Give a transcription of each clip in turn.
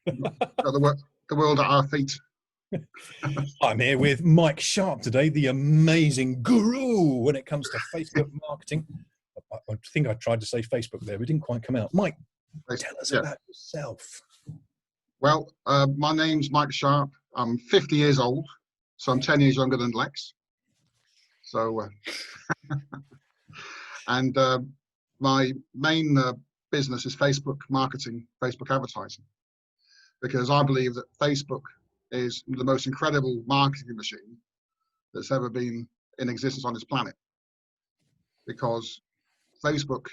got the world at our feet. I'm here with Mike Sharp today, the amazing guru when it comes to Facebook marketing. I think I tried to say Facebook there, but it didn't quite come out. Mike, tell us about yourself. Well, my name's Mike Sharp. I'm 50 years old, so I'm 10 years younger than Lex. So, and my main business is Facebook marketing, Facebook advertising, because I believe that Facebook is the most incredible marketing machine that's ever been in existence on this planet. Because Facebook,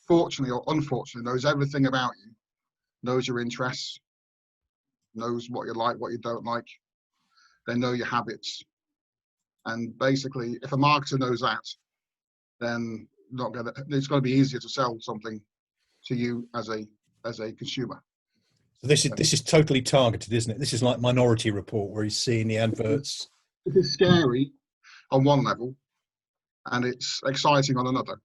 fortunately or unfortunately, knows everything about you, knows your interests, knows what you like, what you don't like. They know your habits. And basically, if a marketer knows that, then it's going to be easier to sell something to you as a consumer. So this is totally targeted, isn't it? This is like Minority Report, where he's seeing the adverts. It is scary on one level, and it's exciting on another.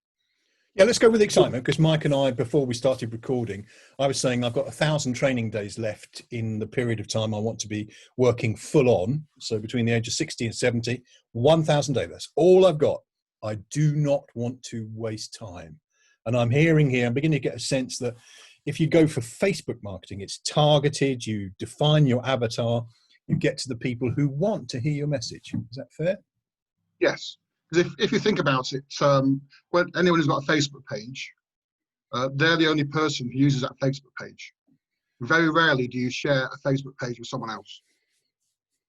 Yeah, let's go with excitement, because Mike and I, before we started recording, I was saying I've got 1,000 training days left in the period of time I want to be working full on. So between the age of 60 and 70, 1,000 days. That's all I've got. I do not want to waste time. And I'm beginning to get a sense that if you go for Facebook marketing, it's targeted, you define your avatar, you get to the people who want to hear your message. Is that fair? Yes. Because if you think about it, when anyone who's got a Facebook page, they're the only person who uses that Facebook page. Very rarely do you share a Facebook page with someone else.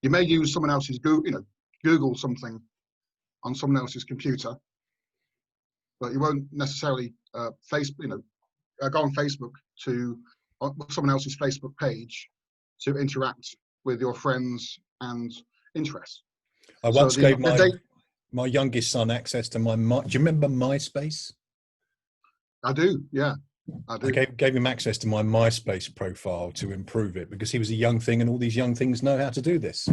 You may use someone else's Google something on someone else's computer, but you won't necessarily go on Facebook to someone else's Facebook page to interact with your friends and interests. I once gave my youngest son access to do you remember MySpace? I do, yeah. I do. I gave him access to my MySpace profile to improve it, because he was a young thing, and all these young things know how to do this.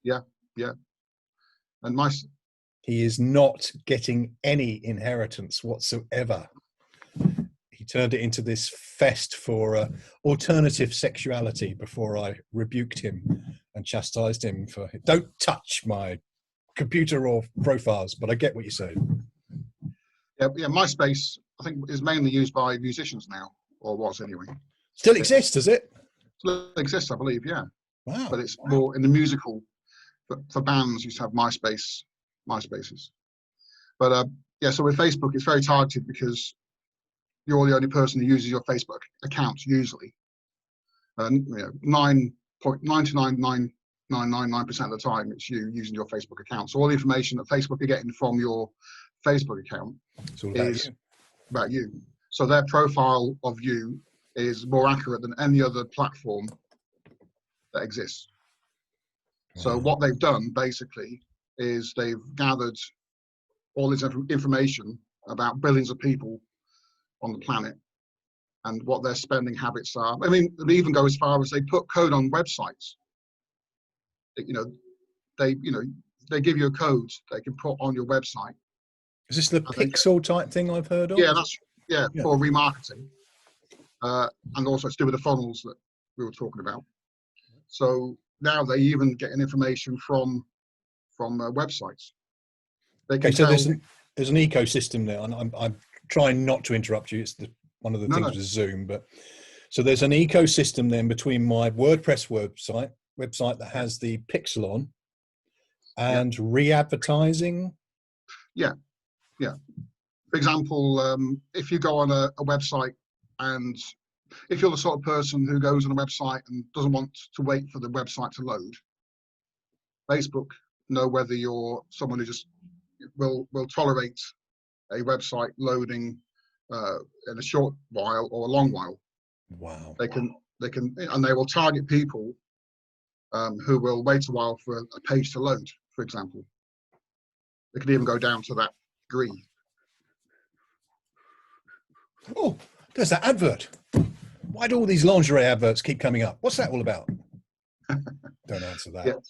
Yeah. And he is not getting any inheritance whatsoever. He turned it into this fest for alternative sexuality before I rebuked him and chastised him for, don't touch my computer or profiles, but I get what you say. Yeah, MySpace, I think, is mainly used by musicians now, or was anyway. Still exists, does it? Still exists, I believe, yeah. Wow. But it's more in the musical, for bands used to have MySpaces. But so with Facebook, it's very targeted because you're the only person who uses your Facebook account usually. 9.99999% of the time, it's you using your Facebook account. So all the information that Facebook are getting from your Facebook account is about you. So their profile of you is more accurate than any other platform that exists. So what they've done basically is they've gathered all this information about billions of people on the planet and what their spending habits are. I mean, they even go as far as they put code on websites. They give you a code they can put on your website. Is this the pixel type thing I've heard of? Yeah, for remarketing. And also it's to do with the funnels that we were talking about. So now they even get information from websites. So there's an ecosystem there, and I'm trying not to interrupt you. It's one of the things with Zoom, but so there's an ecosystem then between my WordPress website that has the pixel on and re-advertising. Yeah. For example, if you go on a website, and if you're the sort of person who goes on a website and doesn't want to wait for the website to load, Facebook know whether you're someone who just will tolerate a website loading in a short while or a long while. Wow. They can, and they will target people who will wait a while for a page to load, for example. They could even go down to that degree. Oh, there's that advert. Why do all these lingerie adverts keep coming up? What's that all about? Don't answer that.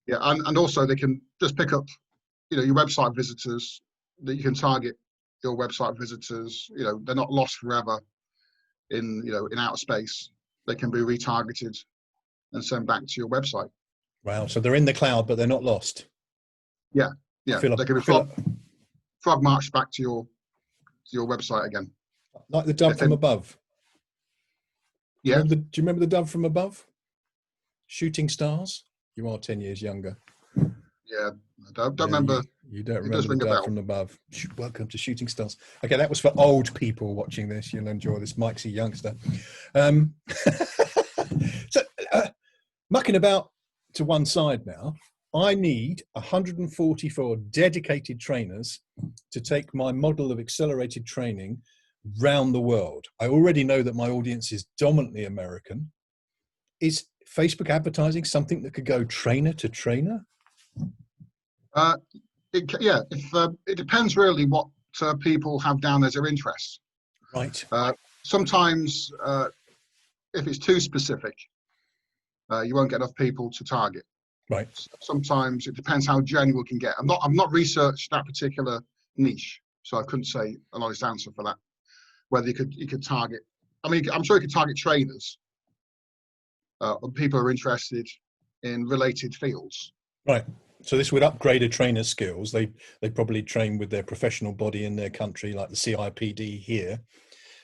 Yeah, and also they can just pick up, your website visitors. That you can target your website visitors. They're not lost forever in outer space. they can be retargeted and sent back to your website. Wow. So they're in the cloud, but they're not lost. Yeah, yeah. Feel They can be frog marched back to your website again. like the dove from above. Yeah. Do you remember the dove from above? Shooting stars. You are 10 years younger. Yeah. I don't remember. You don't It remember does the ring a dove bell. from above. Welcome to Shooting Stars. Okay, that was for old people watching this. You'll enjoy this. Mike's a youngster. So, mucking about to one side now, I need 144 dedicated trainers to take my model of accelerated training round the world. I already know that my audience is dominantly American. Is Facebook advertising something that could go trainer to trainer? It depends really what people have down as their interests. Right. Sometimes, if it's too specific, you won't get enough people to target. Right. Sometimes it depends how genuine we can get. I've not researched that particular niche, so I couldn't say an honest answer for that. Whether you could target. I mean, I'm sure you could target trainers, people who are interested in related fields. Right. So this would upgrade a trainer's skills. They probably train with their professional body in their country, like the CIPD here.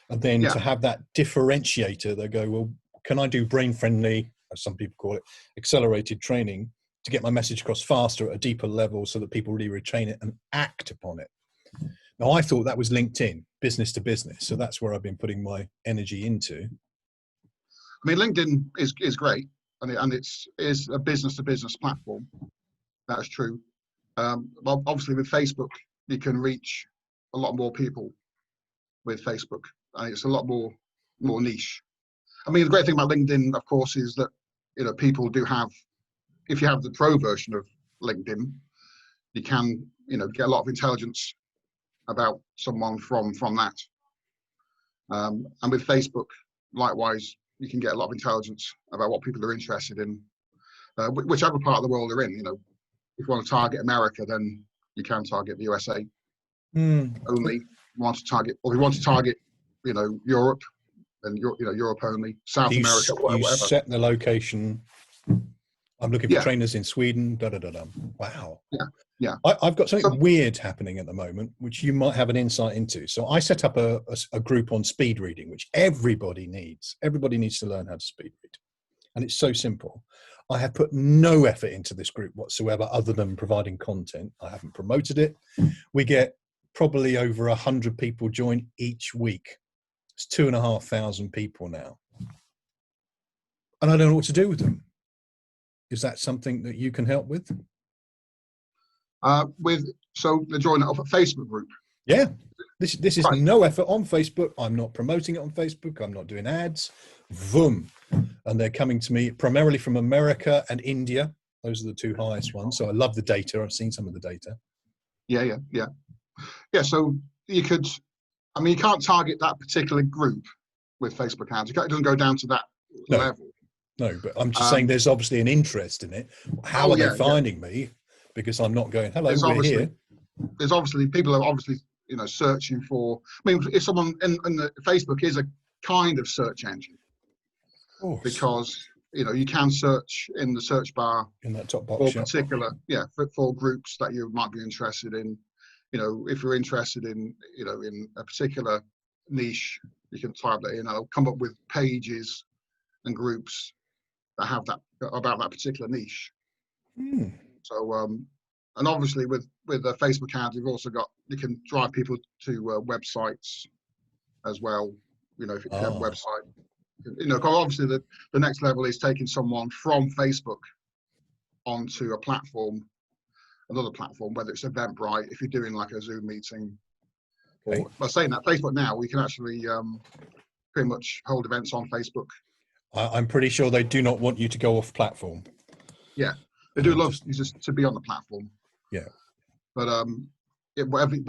And then to have that differentiator, they go, well, can I do brain friendly, as some people call it, accelerated training to get my message across faster at a deeper level so that people really retain it and act upon it? Now, I thought that was LinkedIn, business to business. So that's where I've been putting my energy into. I mean, LinkedIn is great, and it is a business to business platform. That's true. Well, obviously with Facebook, you can reach a lot more people with Facebook, and it's a lot more niche. I mean, the great thing about LinkedIn, of course, is that people do have. If you have the pro version of LinkedIn, you can get a lot of intelligence about someone from that. And with Facebook, likewise, you can get a lot of intelligence about what people are interested in, whichever part of the world they're in. If you want to target America, then you can target the USA only. If you want to target, Europe, then Europe only, South America, whatever. You set the location. I'm looking for trainers in Sweden. Wow. Yeah. I've got something weird happening at the moment, which you might have an insight into. So I set up a group on speed reading, which everybody needs. Everybody needs to learn how to speed read. And it's so simple. I have put no effort into this group whatsoever other than providing content. I haven't promoted it. We get probably over 100 people join each week. It's 2,500 people now. And I don't know what to do with them. Is that something that you can help with? So they're joining up a Facebook group. Yeah. This is right. No effort on Facebook. I'm not promoting it on Facebook. I'm not doing ads. Vroom. And they're coming to me primarily from America and India. Those are the two highest ones. So I love the data. I've seen some of the data. Yeah. So you could, you can't target that particular group with Facebook ads. It doesn't go down to that level. No, but I'm just saying there's obviously an interest in it. How are they finding me? Because I'm not going, hello, we're here. There's obviously, people are obviously, searching for, if someone in the Facebook is a kind of search engine. Of course. Because, you can search in the search bar. In that top box, for particular, for groups that you might be interested in. If you're interested in, in a particular niche, you can type that in. It'll come up with pages and groups that have that about that particular niche. So, and obviously with the Facebook ads, you can drive people to websites as well. If you have a website, obviously the next level is taking someone from Facebook onto another platform, whether it's Eventbrite, if you're doing like a Zoom meeting. Or by saying that, Facebook now, we can actually pretty much hold events on Facebook. I'm pretty sure they do not want you to go off platform. Yeah, they do love you just to be on the platform. Yeah, but converting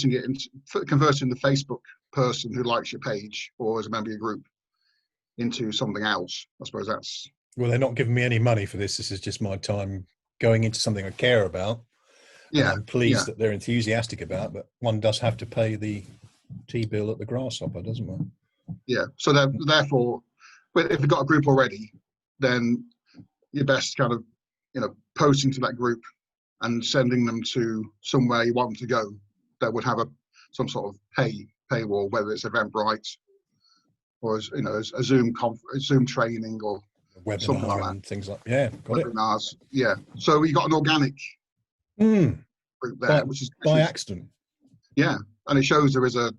the Facebook person who likes your page or as a member of your group into something else, I suppose that's. Well, they're not giving me any money for this. This is just my time going into something I care about. Yeah, and I'm pleased that they're enthusiastic about, but one does have to pay the T-bill at the Grasshopper, doesn't one? Yeah, so therefore, but if you've got a group already, then you're best kind of, posting to that group and sending them to somewhere you want them to go that would have some sort of paywall, whether it's Eventbrite or a Zoom training or something like Webinar that. and things like, yeah, got Webinars, yeah. So you got an organic it. group there, which is by accident. Yeah, and it shows there is a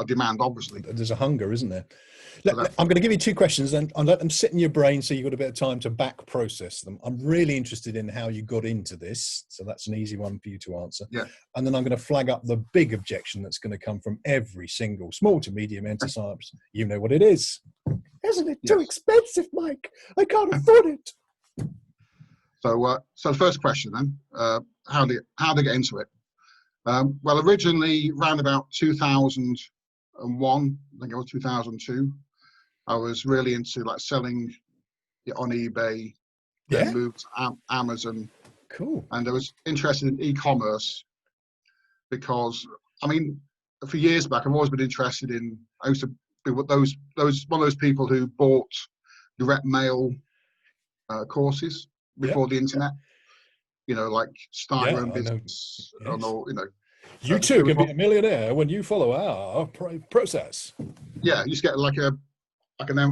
demand, obviously. There's a hunger, isn't there? I'm going to give you two questions and let them sit in your brain so you've got a bit of time to back process them. I'm really interested in how you got into this, so that's an easy one for you to answer. Yeah. And then I'm going to flag up the big objection that's going to come from every single small to medium enterprise. You know what it is. Isn't it too expensive, Mike? I can't afford it. So the first question then, how did I get into it? Well, originally around about 2001, I think it was 2002, I was really into like selling it on eBay, then moved to Amazon. Cool. And I was interested in e-commerce because, I mean, for years back, I've always been interested in, I used to be one of those people who bought direct mail courses before the internet, like start your own business and all, You too can be a millionaire when you follow our process. Yeah, you just get like a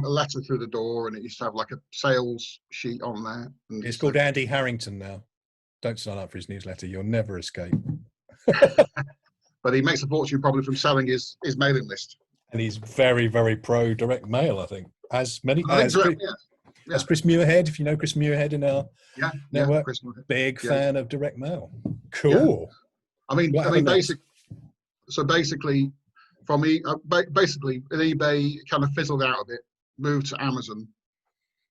letter through the door, and it used to have like a sales sheet on there. And it's called Andy Harrington now. Don't sign up for his newsletter; you'll never escape. But he makes a fortune probably from selling his mailing list. And he's very, very pro direct mail. I think as Chris Muirhead. If you know Chris Muirhead in our network, big fan of direct mail. Cool. Yeah. I mean, basically, from basically, eBay kind of fizzled out a bit, moved to Amazon.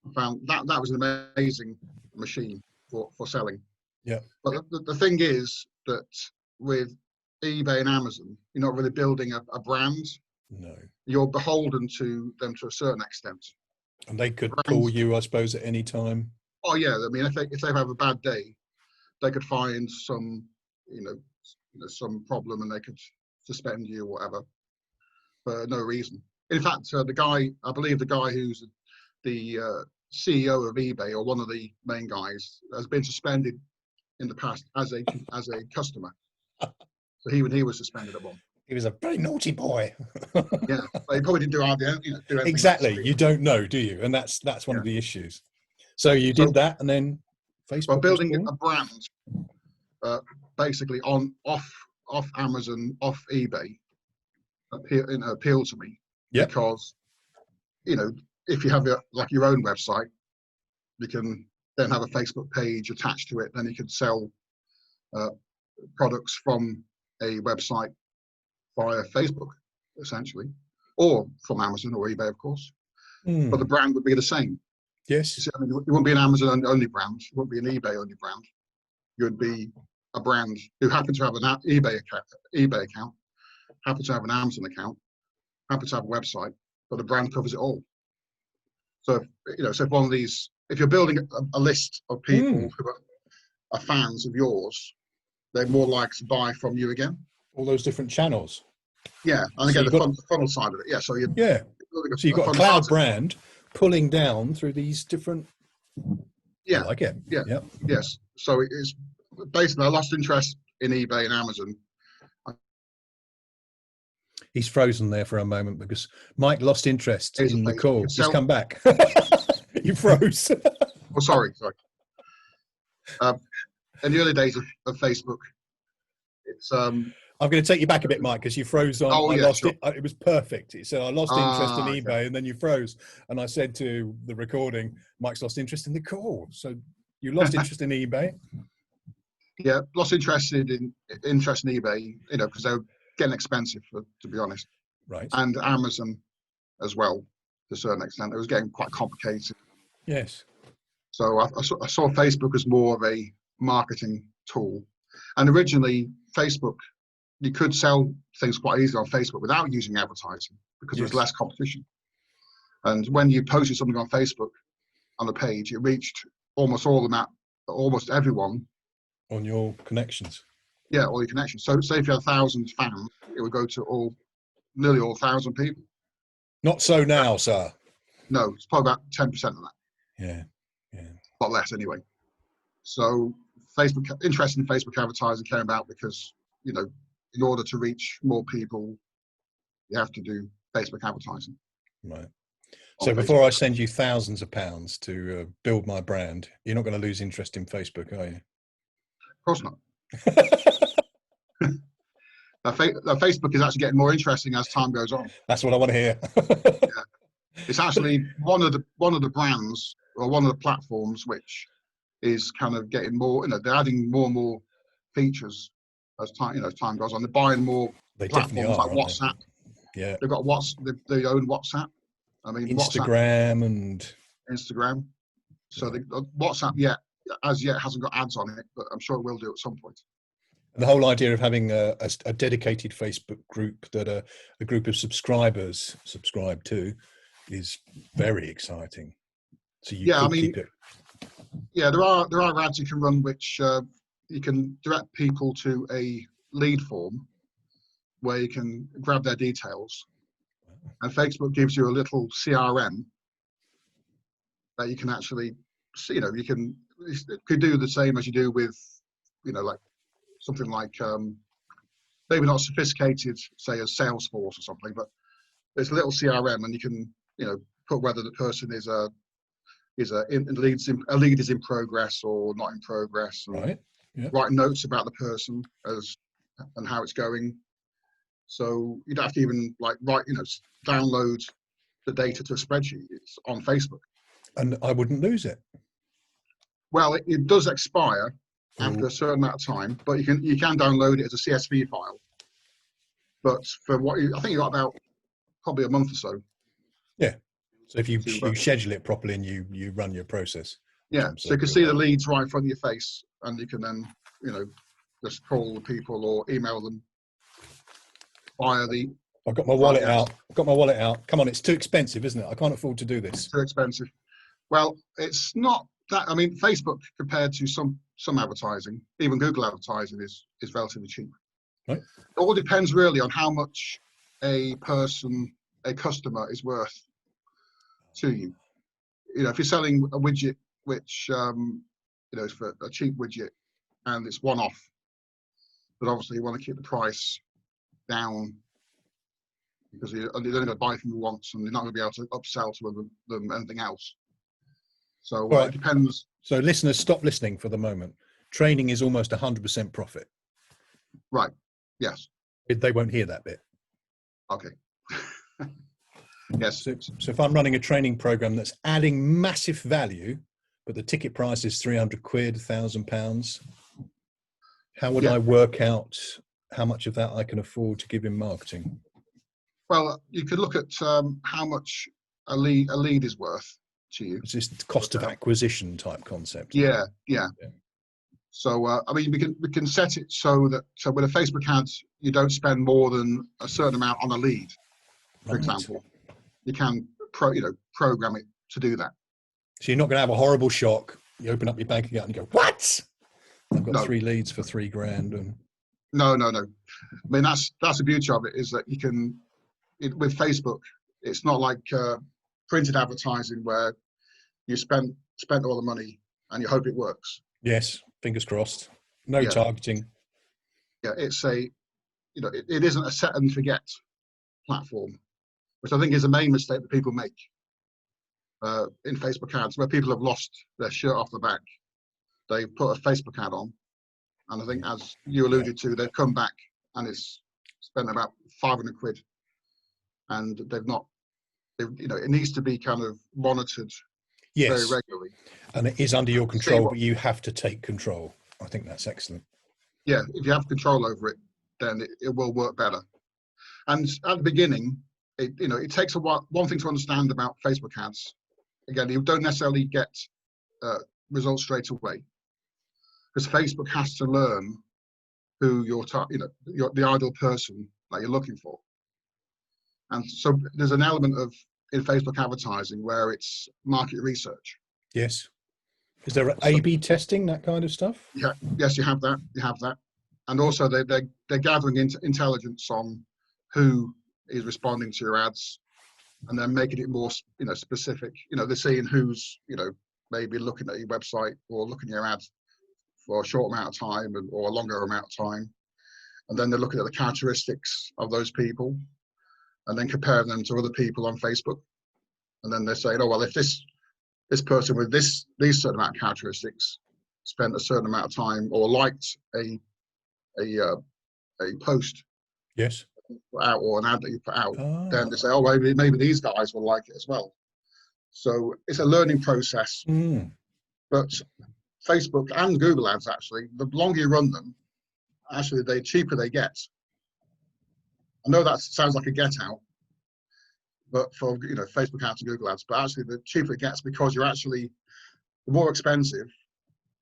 I found that was an amazing machine for selling. Yeah. But the thing is that with eBay and Amazon, you're not really building a brand. No. You're beholden to them to a certain extent. And they could call you, I suppose, at any time. Oh yeah, I mean, if they have a bad day, they could find some, some problem, and they could suspend you or whatever for no reason. In fact, I believe the guy who's the CEO of eBay, or one of the main guys, has been suspended in the past as a customer. So he was suspended at one. He was a very naughty boy. Yeah, but he probably didn't do anything. Exactly. You don't know, do you? And that's one of the issues. So you did that, and then Facebook. Well, building a brand, basically off Amazon, off eBay, appealed to me. Because, if you have your own website, you can then have a Facebook page attached to it. Then you can sell products from a website via Facebook, essentially, or from Amazon or eBay, of course. But the brand would be the same. Yes. You see, I mean, it wouldn't be an Amazon only brand. It wouldn't be an eBay only brand. You would be a brand who happen to have an eBay account, happen to have an Amazon account, happen to have a website, but the brand covers it all. So, so if one of these, if you're building a list of people who are fans of yours, they're more likely to buy from you again. All those different channels. Yeah, and again, the funnel side of it. Yeah, so you've got a cloud brand pulling down through these different. Yeah, I like it. Yeah, yes. So it is basically, I lost interest in eBay and Amazon. He's frozen there for a moment because Mike lost interest in the call. He's come back. You froze. Oh, sorry. In the early days of Facebook, it's I'm going to take you back a bit, Mike, because you froze on. I lost it. It was perfect. He said, I lost interest in eBay, and then you froze. And I said to the recording, Mike's lost interest in the call. So you lost interest in eBay? Yeah, lost interest in eBay, because they're getting expensive, to be honest. Right. And Amazon as well, to a certain extent. It was getting quite complicated. Yes. So I saw Facebook as more of a marketing tool. And originally, Facebook, you could sell things quite easily on Facebook without using advertising because there was less competition. And when you posted something on Facebook on the page, it reached almost everyone. On your connections. Yeah, all your connections. So say if you had 1,000 fans, it would go to nearly all 1,000 people. Not so now, sir. No, it's probably about 10% of that. Yeah, yeah. A lot less anyway. So Facebook, interest in Facebook advertising came about because, you know, in order to reach more people, you have to do Facebook advertising. Right. On So before Facebook. I send you thousands of pounds to build my brand, you're not going to lose interest in Facebook, are you? Of course not. Facebook is actually getting more interesting as time goes on. That's what I want to hear. Yeah. It's actually one of the brands or one of the platforms which is kind of getting more, you know, they're adding more and more features as time, you know, as time goes on. They're buying more They definitely platforms are, like aren't WhatsApp. they? Yeah. They've got they own WhatsApp. I mean, WhatsApp, Instagram and Instagram. So yeah. WhatsApp as yet hasn't got ads on it, but I'm sure it will do at some point. The whole idea of having a dedicated Facebook group that a group of subscribers subscribe to is very exciting. So you could keep it. Yeah, there are ads you can run which you can direct people to a lead form where you can grab their details, and Facebook gives you a little CRM that you can actually, you know, it could do the same as you do with, you know, like something like maybe not sophisticated, say as Salesforce or something, but there's a little CRM, and you can, you know, put whether the person is a lead is in progress or not in progress, and Right. Yeah. write notes about the person and how it's going. So you don't have to even download the data to a spreadsheet. It's on Facebook. And I wouldn't lose it. Well, it does expire after Ooh. a certain amount of time, but you can download it as a CSV file. But for I think you got about probably a month or so. Yeah. So if you schedule it properly and you run your process. Yeah. So you can see the leads right in front of your face, and you can then, you know, just call the people or email them via the. I've got my wallet out. I've got my wallet out. Come on, it's too expensive, isn't it? I can't afford to do this. It's too expensive. Well, it's not that. I mean, Facebook compared to some advertising, even Google advertising, is relatively cheap. Right. It all depends really on how much a customer is worth to you. You know, if you're selling a widget which you know, is for a cheap widget and it's one-off, but obviously you want to keep the price down because you're only going to buy from them once, and you're not going to be able to upsell to them anything else. So Right. It depends. So listeners, stop listening for the moment. Training is almost 100% profit. Right. Yes. They won't hear that bit. Okay. Yes. So if I'm running a training program that's adding massive value, but the ticket price is 300 quid, £1,000, how would I work out how much of that I can afford to give in marketing? Well, you could look at how much a lead is worth to you. It's this cost of acquisition type concept. Yeah. So I mean, we can set it so that with a Facebook ads, you don't spend more than a certain amount on a lead, for example. You can program it to do that. So you're not going to have a horrible shock. You open up your bank account and you go, "What? I've got 3 leads for £3,000." And no. I mean, that's the beauty of it, is that you can with Facebook. It's not like printed advertising where you spent all the money and you hope it works. Yes, fingers crossed. No targeting. Yeah, it's it isn't a set and forget platform, which I think is the main mistake that people make in Facebook ads, where people have lost their shirt off the back. They've put a Facebook ad on, and I think, as you alluded to, they've come back and it's spent about 500 quid, and it needs to be kind of monitored very regularly. And it is under your control, but you have to take control. I think that's excellent. Yeah, if you have control over it, then it will work better. And at the beginning, it takes a while. One thing to understand about Facebook ads, again, you don't necessarily get results straight away, because Facebook has to learn who the ideal person that you're looking for. And so there's an element in Facebook advertising where it's market research. Yes. Is there A/B testing, that kind of stuff? Yeah. Yes, you have that. And also they're gathering intelligence on who is responding to your ads, and then making it more, specific. They're seeing who's, maybe looking at your website or looking at your ad for a short amount of time or a longer amount of time. And then they're looking at the characteristics of those people and then comparing them to other people on Facebook. And then they're saying, oh, well, if this person with these certain amount of characteristics spent a certain amount of time or liked a post Yes. put out or an ad that you put out, then they say, oh, maybe these guys will like it as well. So it's a learning process. But Facebook and Google ads, actually, the longer you run them, actually, the cheaper they get. I know that sounds like a get out, but for Facebook ads and Google ads, but actually the cheaper it gets, because the more expensive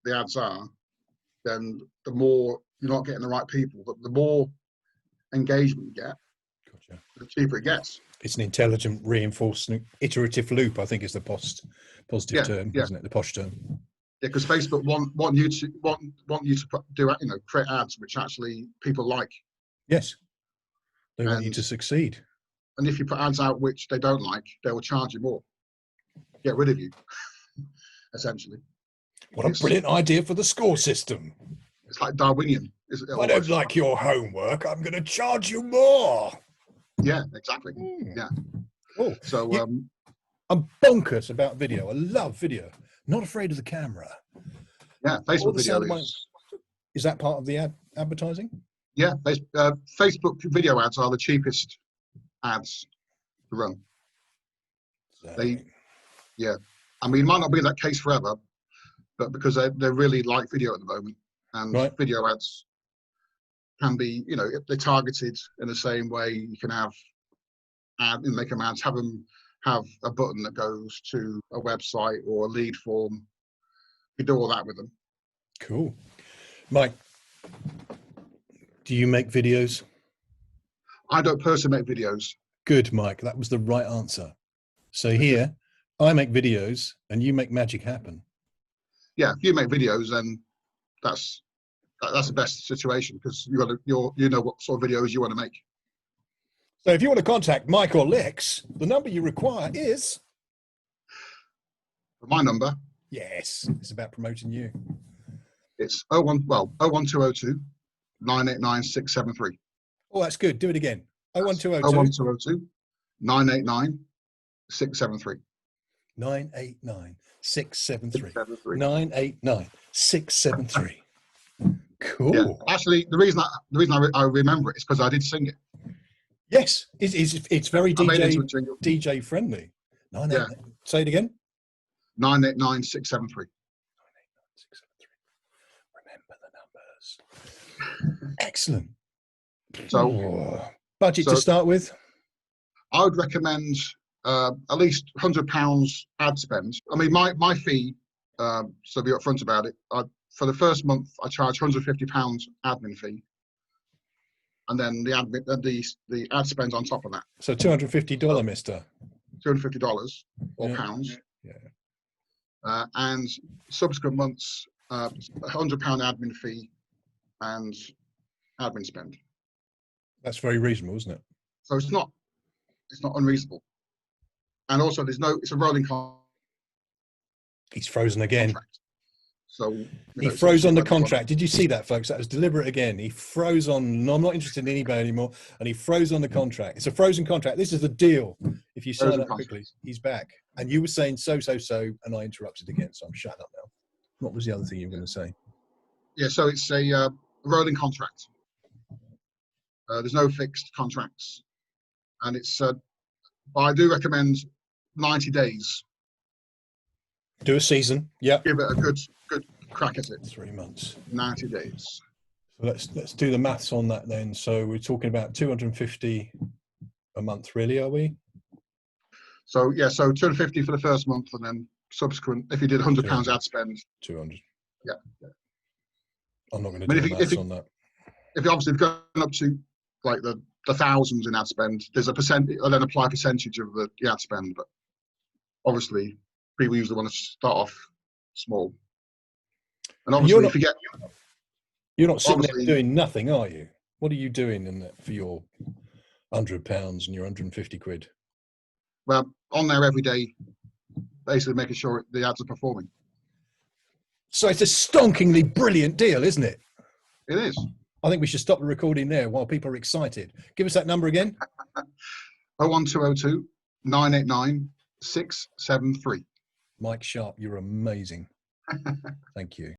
the ads are, then the more you're not getting the right people. But the more engagement you get, gotcha, the cheaper it gets. It's an intelligent, reinforcing, iterative loop, I think, is the positive term, isn't it? The posh term. Yeah, because Facebook want you to do, create ads which actually people like. Yes, they want you to succeed. And if you put ads out which they don't like, they will charge you more, get rid of you, essentially. What a brilliant idea for the score system. It's like Darwinian. I don't like your homework, I'm going to charge you more. Yeah, exactly. Yeah. Oh, so I'm bonkers about video. I love video. Not afraid of the camera. Yeah, Facebook video is that part of the advertising? Yeah, Facebook video ads are the cheapest ads to run. Yeah. I mean, it might not be that case forever, but because they really like video at the moment, and video ads can be, if they're targeted in the same way, you can make them ads, have a button that goes to a website or a lead form. You do all that with them. Cool. Mike, do you make videos? I don't personally make videos. Good, Mike. That was the right answer. So here, I make videos and you make magic happen. Yeah, if you make videos, then that's the best situation, because you know what sort of videos you want to make. So if you want to contact Mike or Lex, the number you require is... My number? Yes, it's about promoting you. It's 01202 989 673. Oh, that's good. Do it again. 01202 01202 989 673. 989 673. 989 673. Cool. Yeah. Actually, the reason I remember it is because I did sing it. Yes, it's very DJ friendly. Say it again. 989 673. 989 673. Remember the numbers. Excellent. So, budget to start with? I would recommend at least £100 ad spend. I mean, my fee, so be upfront about it. For the first month, I charge £150 admin fee, and then the ad spend on top of that. So $250, mister. $250 or pounds. Yeah. And subsequent months, £100 admin fee and admin spend. That's very reasonable, isn't it? So it's not unreasonable. And also, it's a rolling contract. He's frozen again. So he froze on the contract. Did you see that, folks? That was deliberate again. He froze on. No, I'm not interested in eBay anymore. And he froze on the contract. It's a frozen contract. This is the deal. If you sign up quickly, he's back. And you were saying so, and I interrupted again. So I'm shutting up now. What was the other thing you were going to say? Yeah, so it's a rolling contract. There's no fixed contracts, and it's. But I do recommend 90 days. Do a season. Yeah. Give it a good crack at it. 3 months. 90 days. So let's do the maths on that then. So we're talking about 250 a month, really, are we? So yeah, so 250 for the first month, and then subsequent, if you did £100 ad spend. 200. Yeah. I'm not going to do the maths on that. If you obviously have gone up to like the thousands in ad spend, there's a percent, and then apply a percentage of the ad spend. But obviously, people usually want to start off small. And obviously, you're not sitting there doing nothing, are you? What are you doing for your £100 and your 150 quid? we're on there every day, basically making sure the ads are performing. So it's a stonkingly brilliant deal, isn't it? It is. I think we should stop the recording there while people are excited. Give us that number again. 01202 989 673. Mike Sharp, you're amazing. Thank you.